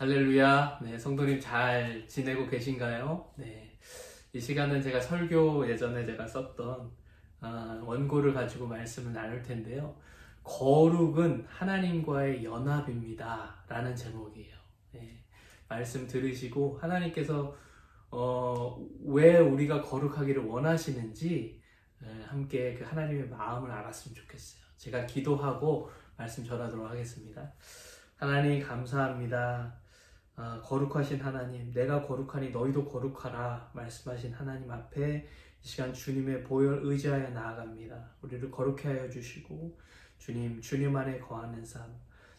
할렐루야. 네, 성도님 잘 지내고 계신가요? 네. 이 시간은 제가 설교 예전에 제가 썼던 원고를 가지고 말씀을 나눌 텐데요. 거룩은 하나님과의 연합입니다. 라는 제목이에요. 네. 말씀 들으시고 하나님께서 왜 우리가 거룩하기를 원하시는지 함께 그 하나님의 마음을 알았으면 좋겠어요. 제가 기도하고 말씀 전하도록 하겠습니다. 하나님 감사합니다. 거룩하신 하나님, 내가 거룩하니 너희도 거룩하라 말씀하신 하나님 앞에 이 시간 주님의 보혈 의지하여 나아갑니다. 우리를 거룩해 하여 주시고 주님 안에 거하는 삶,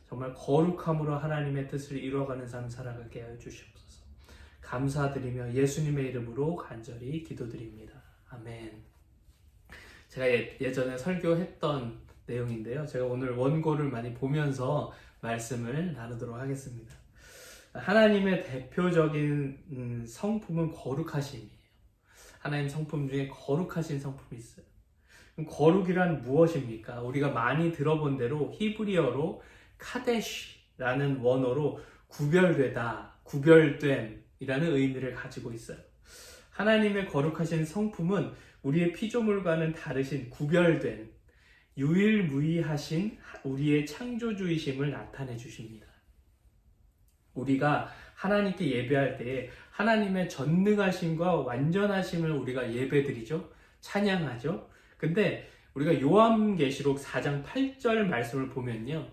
정말 거룩함으로 하나님의 뜻을 이루어가는 삶 살아가게 하여 주시옵소서. 감사드리며 예수님의 이름으로 간절히 기도드립니다. 아멘. 제가 예전에 설교했던 내용인데요. 제가 오늘 원고를 많이 보면서 말씀을 나누도록 하겠습니다. 하나님의 대표적인 성품은 거룩하심이에요. 하나님 성품 중에 거룩하신 성품이 있어요. 그럼 거룩이란 무엇입니까? 우리가 많이 들어본 대로 히브리어로 카데시라는 원어로 구별되다, 구별됨이라는 의미를 가지고 있어요. 하나님의 거룩하신 성품은 우리의 피조물과는 다르신 구별된, 유일무이하신 우리의 창조주이심을 나타내 주십니다. 우리가 하나님께 예배할 때에 하나님의 전능하심과 완전하심을 우리가 예배드리죠. 찬양하죠. 근데 우리가 요한계시록 4장 8절 말씀을 보면요.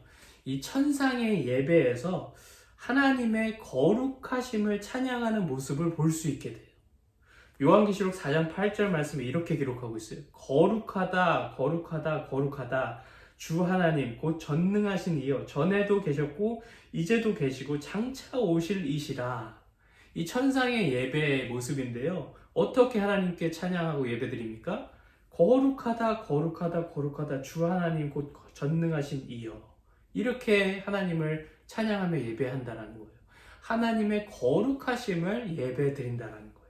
이 천상의 예배에서 하나님의 거룩하심을 찬양하는 모습을 볼 수 있게 돼요. 요한계시록 4장 8절 말씀에 이렇게 기록하고 있어요. 거룩하다, 거룩하다, 거룩하다. 주 하나님 곧 전능하신 이여 전에도 계셨고 이제도 계시고 장차 오실 이시라. 이 천상의 예배의 모습인데요. 어떻게 하나님께 찬양하고 예배드립니까? 거룩하다, 거룩하다, 거룩하다. 주 하나님 곧 전능하신 이여. 이렇게 하나님을 찬양하며 예배한다라는 거예요. 하나님의 거룩하심을 예배드린다라는 거예요.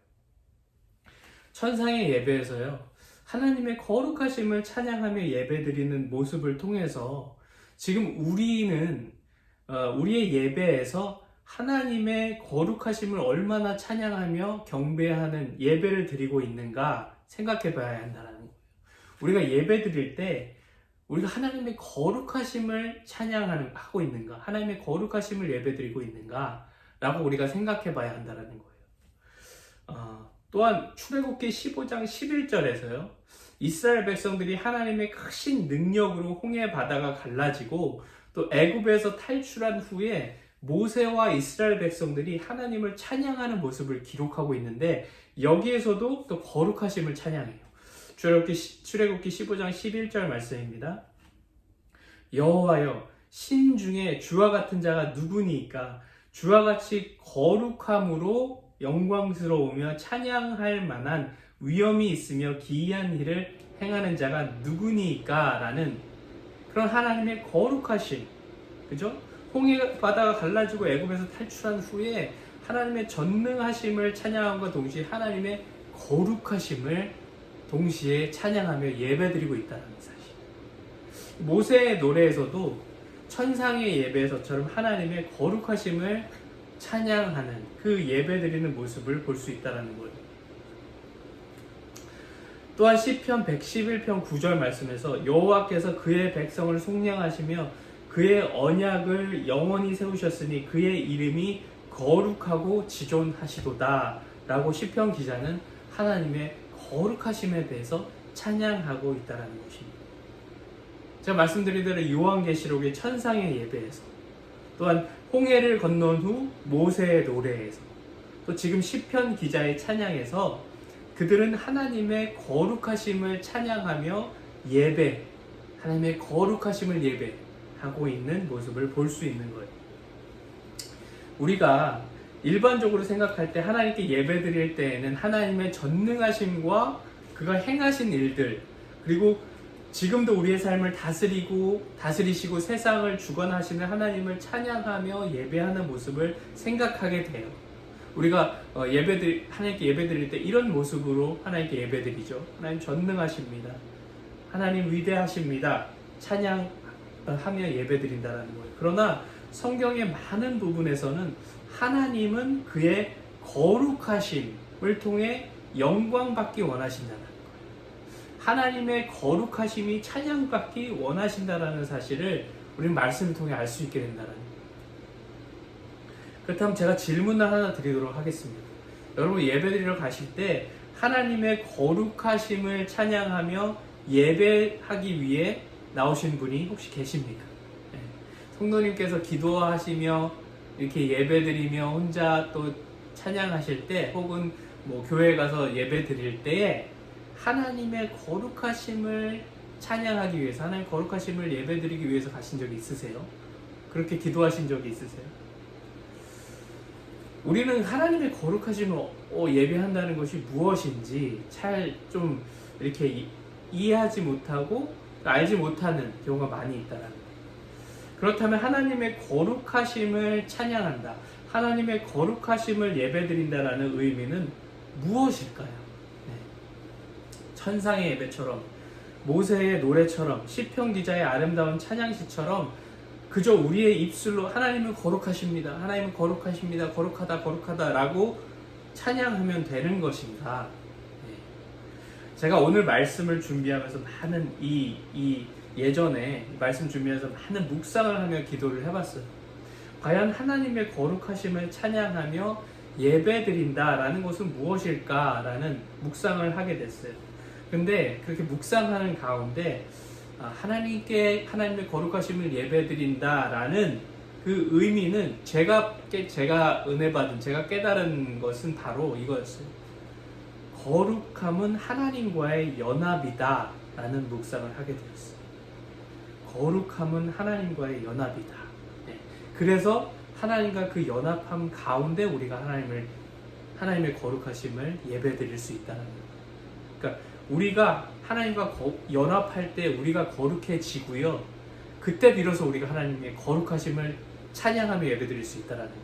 천상의 예배에서요. 하나님의 거룩하심을 찬양하며 예배드리는 모습을 통해서 지금 우리는 우리의 예배에서 하나님의 거룩하심을 얼마나 찬양하며 경배하는 예배를 드리고 있는가 생각해 봐야 한다는 거예요. 우리가 예배 드릴 때 우리가 하나님의 거룩하심을 하고 있는가, 하나님의 거룩하심을 예배 드리고 있는가 라고 우리가 생각해 봐야 한다는 거예요. 또한 출애굽기 15장 11절에서요. 이스라엘 백성들이 하나님의 크신 능력으로 홍해 바다가 갈라지고 또 애굽에서 탈출한 후에 모세와 이스라엘 백성들이 하나님을 찬양하는 모습을 기록하고 있는데 여기에서도 또 거룩하심을 찬양해요. 출애굽기 15장 11절 말씀입니다. 여호와여 신 중에 주와 같은 자가 누구니까 주와 같이 거룩함으로 영광스러우며 찬양할 만한 위엄이 있으며 기이한 일을 행하는 자가 누구니까 라는 그런 하나님의 거룩하심, 그죠? 홍해 바다가 갈라지고 애굽에서 탈출한 후에 하나님의 전능하심을 찬양함과 동시에 하나님의 거룩하심을 동시에 찬양하며 예배드리고 있다는 사실. 모세의 노래에서도 천상의 예배에서처럼 하나님의 거룩하심을 찬양하는 그 예배드리는 모습을 볼 수 있다는 거예요. 또한 시편 111편 9절 말씀에서 여호와께서 그의 백성을 속량하시며 그의 언약을 영원히 세우셨으니 그의 이름이 거룩하고 지존하시도다 라고 시편 기자는 하나님의 거룩하심에 대해서 찬양하고 있다는 것입니다. 제가 말씀드린 대로 요한계시록의 천상의 예배에서 또한 홍해를 건넌 후 모세의 노래에서 또 지금 시편 기자의 찬양에서 그들은 하나님의 거룩하심을 찬양하며 하나님의 거룩하심을 예배하고 있는 모습을 볼 수 있는 거예요. 우리가 일반적으로 생각할 때 하나님께 예배드릴 때에는 하나님의 전능하심과 그가 행하신 일들 그리고 지금도 우리의 삶을 다스리시고 세상을 주관하시는 하나님을 찬양하며 예배하는 모습을 생각하게 돼요. 우리가 하나님께 예배드릴 때 이런 모습으로 하나님께 예배드리죠. 하나님 전능하십니다. 하나님 위대하십니다. 찬양하며 예배드린다는 거예요. 그러나 성경의 많은 부분에서는 하나님은 그의 거룩하심을 통해 영광받기 원하신다는 거예요. 하나님의 거룩하심이 찬양받기 원하신다는 사실을 우리는 말씀을 통해 알 수 있게 된다는 거예요. 그렇다면 제가 질문을 하나 드리도록 하겠습니다. 여러분 예배드리러 가실 때 하나님의 거룩하심을 찬양하며 예배하기 위해 나오신 분이 혹시 계십니까? 네. 성도님께서 기도하시며 이렇게 예배드리며 혼자 또 찬양하실 때 혹은 뭐 교회 가서 예배드릴 때에 하나님의 거룩하심을 찬양하기 위해서 하나님의 거룩하심을 예배드리기 위해서 가신 적이 있으세요? 그렇게 기도하신 적이 있으세요? 우리는 하나님의 거룩하심을 예배한다는 것이 무엇인지 잘 좀 이렇게 이해하지 못하고 알지 못하는 경우가 많이 있다는 거예요. 그렇다면 하나님의 거룩하심을 찬양한다, 하나님의 거룩하심을 예배드린다라는 의미는 무엇일까요? 네. 천상의 예배처럼, 모세의 노래처럼, 시편 기자의 아름다운 찬양시처럼 그저 우리의 입술로 하나님은 거룩하십니다, 하나님은 거룩하십니다, 거룩하다, 거룩하다 라고 찬양하면 되는 것인가? 네. 제가 오늘 말씀을 준비하면서 많은 예전에 말씀 준비하면서 많은 묵상을 하며 기도를 해봤어요. 과연 하나님의 거룩하심을 찬양하며 예배드린다라는 것은 무엇일까라는 묵상을 하게 됐어요. 근데 그렇게 묵상하는 가운데 하나님의 거룩하심을 예배드린다라는 그 의미는 제가 은혜 받은, 제가 깨달은 것은 바로 이거였어요. 거룩함은 하나님과의 연합이다 라는 묵상을 하게 되었어요. 거룩함은 하나님과의 연합이다. 네. 그래서 하나님과 그 연합함 가운데 우리가 하나님의 거룩하심을 예배드릴 수 있다는 거예요. 그러니까 우리가 하나님과 연합할 때 우리가 거룩해지고요. 그때 비로소 우리가 하나님의 거룩하심을 찬양하며 예배드릴 수 있다는 거예요.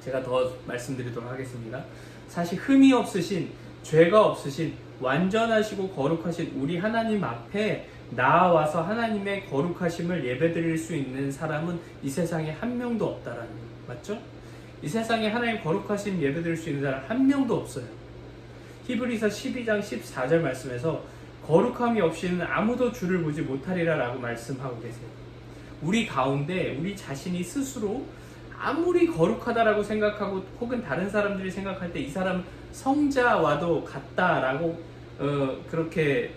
제가 더 말씀드리도록 하겠습니다. 사실 흠이 없으신, 죄가 없으신, 완전하시고 거룩하신 우리 하나님 앞에 나와서 하나님의 거룩하심을 예배드릴 수 있는 사람은 이 세상에 한 명도 없다라는 거예요. 맞죠? 이 세상에 하나님의 거룩하심 예배드릴 수 있는 사람 한 명도 없어요. 히브리서 12장 14절 말씀에서 거룩함이 없이는 아무도 주를 보지 못하리라 라고 말씀하고 계세요. 우리 가운데 우리 자신이 스스로 아무리 거룩하다라고 생각하고 혹은 다른 사람들이 생각할 때 이 사람은 성자와도 같다라고 그렇게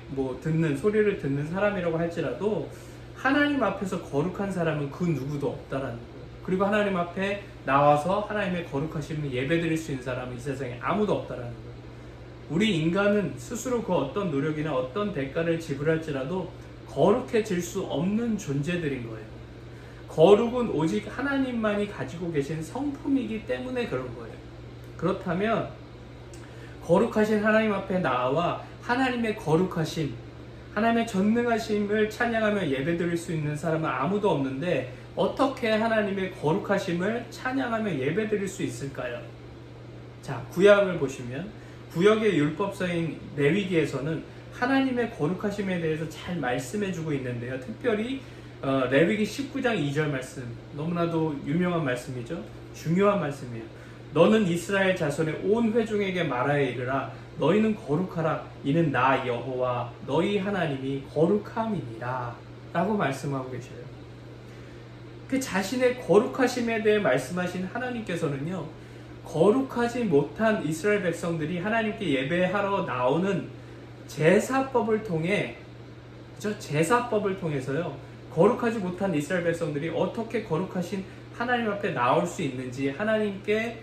소리를 듣는 사람이라고 할지라도 하나님 앞에서 거룩한 사람은 그 누구도 없다라는 거예요. 그리고 하나님 앞에 나와서 하나님의 거룩하심을 예배드릴 수 있는 사람은 이 세상에 아무도 없다라는 거예요. 우리 인간은 스스로 그 어떤 노력이나 어떤 대가를 지불할지라도 거룩해질 수 없는 존재들인 거예요. 거룩은 오직 하나님만이 가지고 계신 성품이기 때문에 그런 거예요. 그렇다면 거룩하신 하나님 앞에 나와 하나님의 거룩하심, 하나님의 전능하심을 찬양하며 예배드릴 수 있는 사람은 아무도 없는데 어떻게 하나님의 거룩하심을 찬양하며 예배드릴 수 있을까요? 자, 구약을 보시면 구약의 율법서인 레위기에서는 하나님의 거룩하심에 대해서 잘 말씀해주고 있는데요. 특별히 레위기 19장 2절 말씀, 너무나도 유명한 말씀이죠. 중요한 말씀이에요. 너는 이스라엘 자손의 온 회중에게 말하여 이르라. 너희는 거룩하라. 이는 나 여호와 너희 하나님이 거룩함이니라 라고 말씀하고 계셔요. 그 자신의 거룩하심에 대해 말씀하신 하나님께서는요, 거룩하지 못한 이스라엘 백성들이 하나님께 예배하러 나오는 제사법을 통해서요, 거룩하지 못한 이스라엘 백성들이 어떻게 거룩하신 하나님 앞에 나올 수 있는지, 하나님께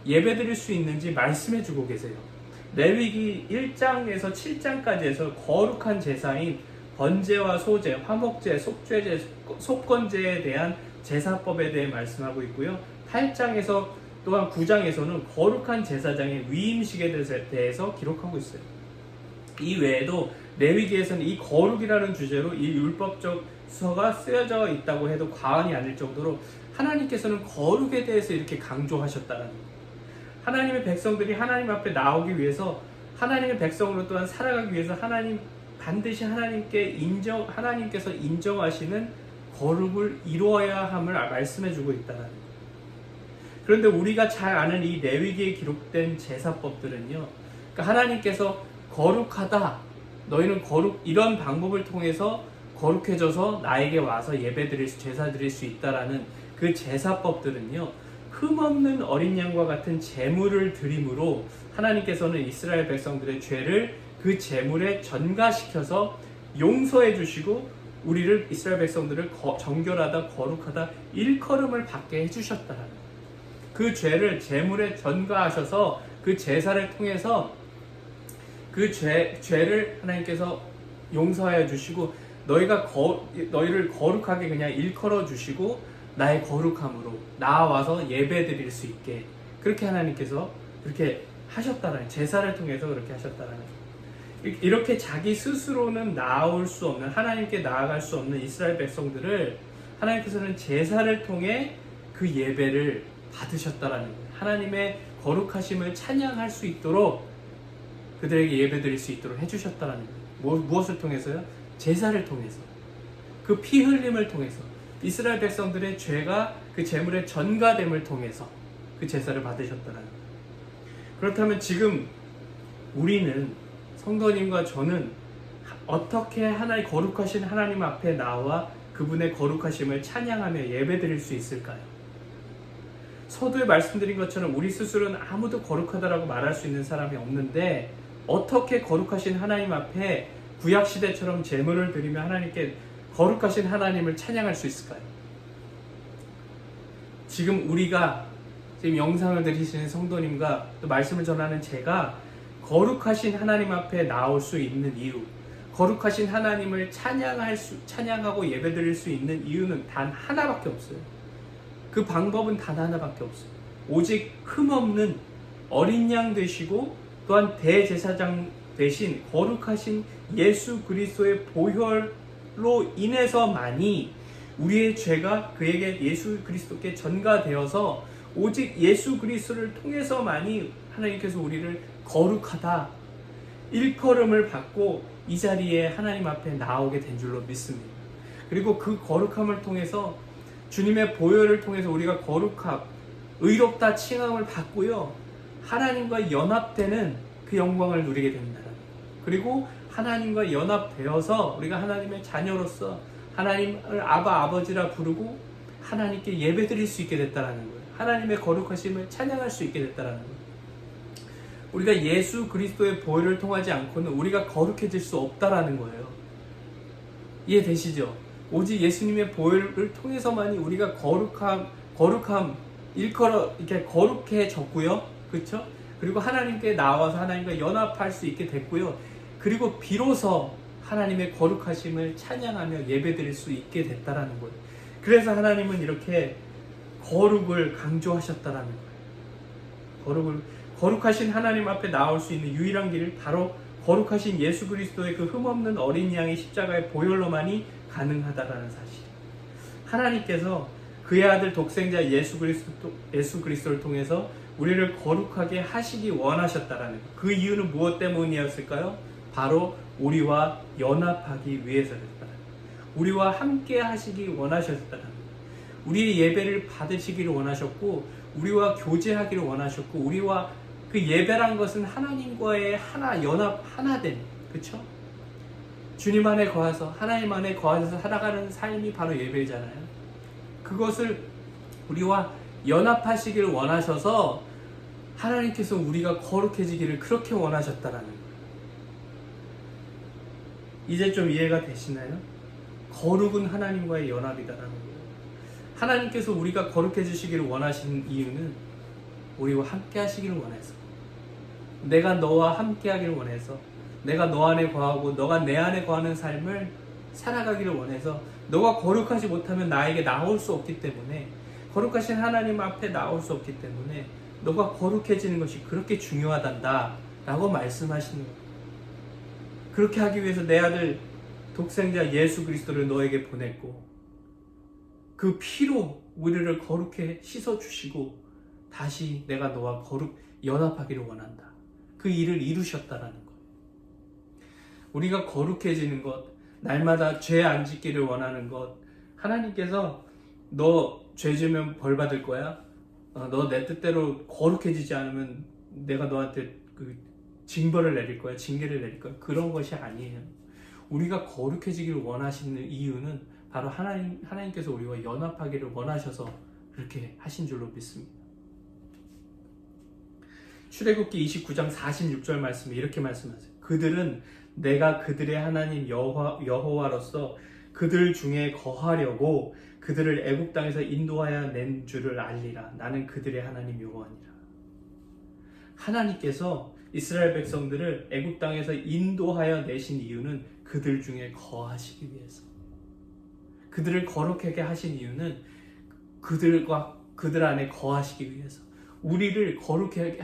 예배드릴 수 있는지 말씀해 주고 계세요. 레위기 1장에서 7장까지 해서 거룩한 제사인 번제와 소제, 화목제, 속죄제, 속건제에 대한 제사법에 대해 말씀하고 있고요. 8장에서 또한 9장에서는 거룩한 제사장의 위임식에 대해서 기록하고 있어요. 이 외에도 레위기에서는 이 거룩이라는 주제로 이 율법적 서가 쓰여져 있다고 해도 과언이 아닐 정도로 하나님께서는 거룩에 대해서 이렇게 강조하셨다는 거예요. 하나님의 백성들이 하나님 앞에 나오기 위해서, 하나님의 백성으로 또한 살아가기 위해서 반드시 하나님께서 인정하시는 거룩을 이루어야 함을 말씀해 주고 있다는 거예요. 그런데 우리가 잘 아는 이 레위기에 기록된 제사법들은요, 그러니까 하나님께서 거룩하다, 너희는 이런 방법을 통해서 거룩해져서 나에게 와서 제사 드릴 수 있다라는 그 제사법들은요, 흠없는 어린 양과 같은 제물을 드림으로 하나님께서는 이스라엘 백성들의 죄를 그 제물에 전가시켜서 용서해 주시고 우리를, 이스라엘 백성들을 정결하다 거룩하다 일컬음을 받게 해주셨다라는 거예요. 그 죄를 제물에 전가하셔서 그 제사를 통해서 그 죄를 하나님께서 용서하여 주시고 너희를 거룩하게 그냥 일컬어 주시고 나의 거룩함으로 나와서 예배 드릴 수 있게 그렇게 하나님께서 그렇게 하셨다라는, 제사를 통해서 그렇게 하셨다라는 거예요. 이렇게 자기 스스로는 나아올 수 없는, 하나님께 나아갈 수 없는 이스라엘 백성들을 하나님께서는 제사를 통해 그 예배를 받으셨다라는 거예요. 하나님의 거룩하심을 찬양할 수 있도록 그들에게 예배드릴 수 있도록 해주셨다라는 거예요. 무엇을 통해서요? 제사를 통해서, 그 피 흘림을 통해서, 이스라엘 백성들의 죄가 그 제물의 전가됨을 통해서 그 제사를 받으셨다라는 거예요. 그렇다면 지금 우리는, 성도님과 저는 어떻게 거룩하신 하나님 앞에 나와 그분의 거룩하심을 찬양하며 예배드릴 수 있을까요? 서두에 말씀드린 것처럼 우리 스스로는 아무도 거룩하다라고 말할 수 있는 사람이 없는데 어떻게 거룩하신 하나님 앞에 구약시대처럼 제물을 드리며 하나님께 거룩하신 하나님을 찬양할 수 있을까요? 지금 영상을 들으시는 성도님과 또 말씀을 전하는 제가 거룩하신 하나님 앞에 나올 수 있는 이유, 거룩하신 하나님을 찬양하고 예배드릴 수 있는 이유는 단 하나밖에 없어요. 그 방법은 단 하나밖에 없어요. 오직 흠없는 어린 양 되시고 또한 대제사장 대신 거룩하신 예수 그리스도의 보혈로 인해서만이 우리의 죄가 그에게 예수 그리스도께 전가되어서 오직 예수 그리스도를 통해서만이 하나님께서 우리를 거룩하다 일컬음을 받고 이 자리에 하나님 앞에 나오게 된 줄로 믿습니다. 그리고 그 거룩함을 통해서 주님의 보혈을 통해서 우리가 의롭다 칭함을 받고요, 하나님과 연합되는 그 영광을 누리게 됩니다. 그리고 하나님과 연합되어서 우리가 하나님의 자녀로서 하나님을 아버지라 부르고 하나님께 예배드릴 수 있게 됐다는 거예요. 하나님의 거룩하심을 찬양할 수 있게 됐다는 거예요. 우리가 예수 그리스도의 보혈을 통하지 않고는 우리가 거룩해질 수 없다라는 거예요. 이해되시죠? 오직 예수님의 보혈을 통해서만이 우리가 이렇게 거룩해졌고요. 그렇죠? 그리고 하나님께 나와서 하나님과 연합할 수 있게 됐고요. 그리고 비로소 하나님의 거룩하심을 찬양하며 예배드릴 수 있게 됐다라는 거예요. 그래서 하나님은 이렇게 거룩을 강조하셨다라는 거예요. 거룩하신 하나님 앞에 나올 수 있는 유일한 길을 바로 거룩하신 예수 그리스도의 그 흠없는 어린 양의 십자가의 보혈로만이 가능하다라는 사실. 하나님께서 그의 아들 독생자 예수 그리스도를 통해서 우리를 거룩하게 하시기 원하셨다라는 것. 그 이유는 무엇 때문이었을까요? 바로 우리와 연합하기 위해서였다라는 것. 우리와 함께 하시기 원하셨다라는 것. 우리의 예배를 받으시기를 원하셨고, 우리와 교제하기를 원하셨고, 우리와 그 예배란 것은 하나님과의 하나됨, 그렇죠? 주님 안에 거하서 하나님 안에 거하셔서 살아가는 삶이 바로 예배잖아요. 그것을 우리와 연합하시기를 원하셔서 하나님께서 우리가 거룩해지기를 그렇게 원하셨다라는 거예요. 이제 좀 이해가 되시나요? 거룩은 하나님과의 연합이다라는 거예요. 하나님께서 우리가 거룩해지시기를 원하신 이유는 우리와 함께 하시기를 원해서, 내가 너와 함께 하기를 원해서, 내가 너 안에 거하고 너가 내 안에 거하는 삶을 살아가기를 원해서, 너가 거룩하지 못하면 나에게 나올 수 없기 때문에, 거룩하신 하나님 앞에 나올 수 없기 때문에 너가 거룩해지는 것이 그렇게 중요하단다 라고 말씀하시는 거예요. 그렇게 하기 위해서 내 아들 독생자 예수 그리스도를 너에게 보냈고, 그 피로 우리를 거룩해 씻어주시고 다시 내가 너와 연합하기를 원한다. 그 일을 이루셨다라는 거예요. 우리가 거룩해지는 것, 날마다 죄 안 짓기를 원하는 것, 하나님께서 너 죄 지으면 벌 받을 거야? 너 내 뜻대로 거룩해지지 않으면 내가 너한테 그 징벌을 내릴 거야, 징계를 내릴 거야. 그런 것이 아니에요. 우리가 거룩해지기를 원하시는 이유는 바로 하나님께서 우리와 연합하기를 원하셔서 그렇게 하신 줄로 믿습니다. 출애굽기 29장 46절 말씀에 이렇게 말씀하세요. 그들은 내가 그들의 하나님 여호와로서 그들 중에 거하려고 그들을 애굽 땅에서 인도하여 낸 줄을 알리라. 나는 그들의 하나님 여호와니라. 하나님께서 이스라엘 백성들을 애굽 땅에서 인도하여 내신 이유는 그들 중에 거하시기 위해서. 그들을 거룩하게 하신 이유는 그들 안에 거하시기 위해서. 우리를 거룩하게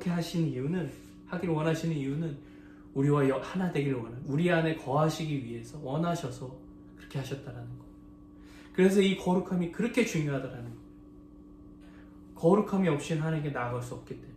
하신 이유는, 하기를 원하시는 이유는 우리와 하나 되기를 우리 안에 거하시기 위해서 원하셔서 그렇게 하셨다라는 거예요. 그래서 이 거룩함이 그렇게 중요하다라는 거예요. 거룩함이 없이는 하나님께 나아갈 수 없기 때문에.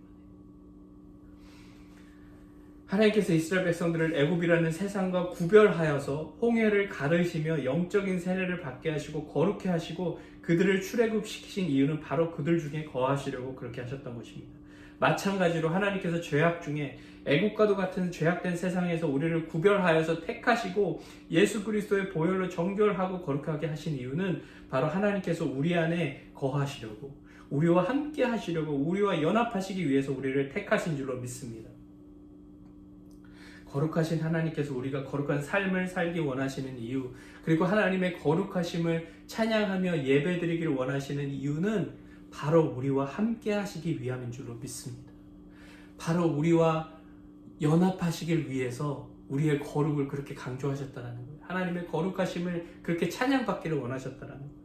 하나님께서 이스라엘 백성들을 애굽이라는 세상과 구별하여서 홍해를 가르시며 영적인 세례를 받게 하시고 거룩해 하시고 그들을 출애굽시키신 이유는 바로 그들 중에 거하시려고 그렇게 하셨던 것입니다. 마찬가지로 하나님께서 죄악 중에 애국과도 같은 죄악된 세상에서 우리를 구별하여서 택하시고 예수 그리스도의 보혈로 정결하고 거룩하게 하신 이유는 바로 하나님께서 우리 안에 거하시려고, 우리와 함께 하시려고, 우리와 연합하시기 위해서 우리를 택하신 줄로 믿습니다. 거룩하신 하나님께서 우리가 거룩한 삶을 살기 원하시는 이유, 그리고 하나님의 거룩하심을 찬양하며 예배드리기를 원하시는 이유는 바로 우리와 함께 하시기 위함인 줄로 믿습니다. 바로 우리와 연합하시길 위해서 우리의 거룩을 그렇게 강조하셨다는 거예요. 하나님의 거룩하심을 그렇게 찬양받기를 원하셨다는 거예요.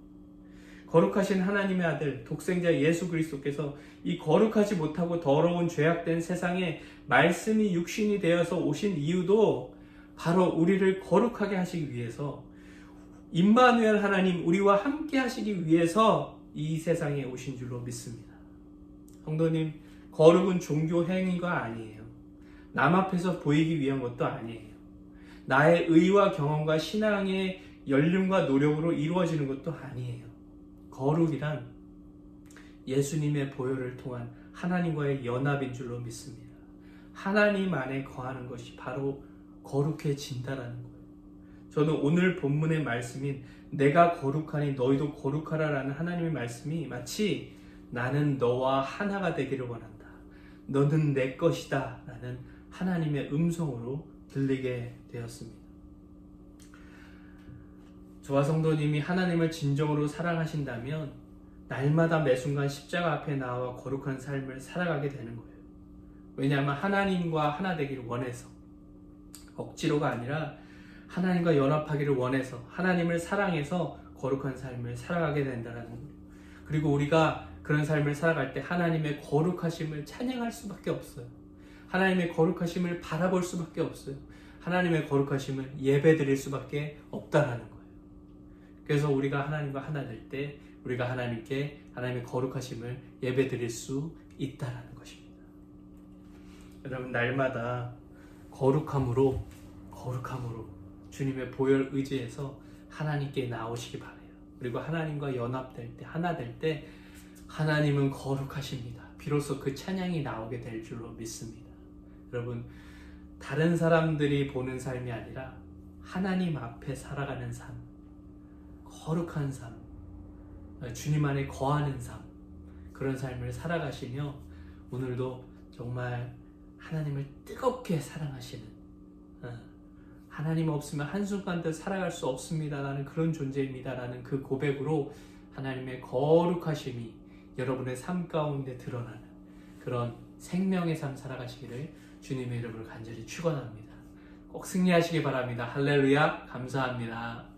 거룩하신 하나님의 아들 독생자 예수 그리스도께서 이 거룩하지 못하고 더러운 죄악된 세상에 말씀이 육신이 되어서 오신 이유도 바로 우리를 거룩하게 하시기 위해서, 임마누엘 하나님 우리와 함께 하시기 위해서 이 세상에 오신 줄로 믿습니다. 성도님, 거룩은 종교 행위가 아니에요. 남 앞에서 보이기 위한 것도 아니에요. 나의 의와 경험과 신앙의 연륜과 노력으로 이루어지는 것도 아니에요. 거룩이란 예수님의 보혈을 통한 하나님과의 연합인 줄로 믿습니다. 하나님 안에 거하는 것이 바로 거룩해진다라는 거예요. 저는 오늘 본문의 말씀인 내가 거룩하니 너희도 거룩하라라는 하나님의 말씀이 마치 나는 너와 하나가 되기를 원한다, 너는 내 것이다 라는 하나님의 음성으로 들리게 되었습니다. 저와 성도님이 하나님을 진정으로 사랑하신다면 날마다 매 순간 십자가 앞에 나와 거룩한 삶을 살아가게 되는 거예요. 왜냐하면 하나님과 하나 되기를 원해서, 억지로가 아니라 하나님과 연합하기를 원해서, 하나님을 사랑해서 거룩한 삶을 살아가게 된다는 거예요. 그리고 우리가 그런 삶을 살아갈 때 하나님의 거룩하심을 찬양할 수밖에 없어요. 하나님의 거룩하심을 바라볼 수밖에 없어요. 하나님의 거룩하심을 예배드릴 수밖에 없다라는 거예요. 그래서 우리가 하나님과 하나 될 때 우리가 하나님께 하나님의 거룩하심을 예배드릴 수 있다라는 것입니다. 여러분, 날마다 거룩함으로 주님의 보혈 의지해서 하나님께 나오시기 바라요. 그리고 하나님과 연합될 때, 하나 될 때 하나님은 거룩하십니다. 비로소 그 찬양이 나오게 될 줄로 믿습니다. 여러분, 다른 사람들이 보는 삶이 아니라 하나님 앞에 살아가는 삶, 거룩한 삶, 주님 안에 거하는 삶, 그런 삶을 살아가시며 오늘도 정말 하나님을 뜨겁게 사랑하시는, 하나님 없으면 한순간도 살아갈 수 없습니다 라는 그런 존재입니다 라는 그 고백으로 하나님의 거룩하심이 여러분의 삶 가운데 드러나는 그런 생명의 삶 살아가시기를 주님의 이름으로 간절히 축원합니다. 꼭 승리하시기 바랍니다. 할렐루야. 감사합니다.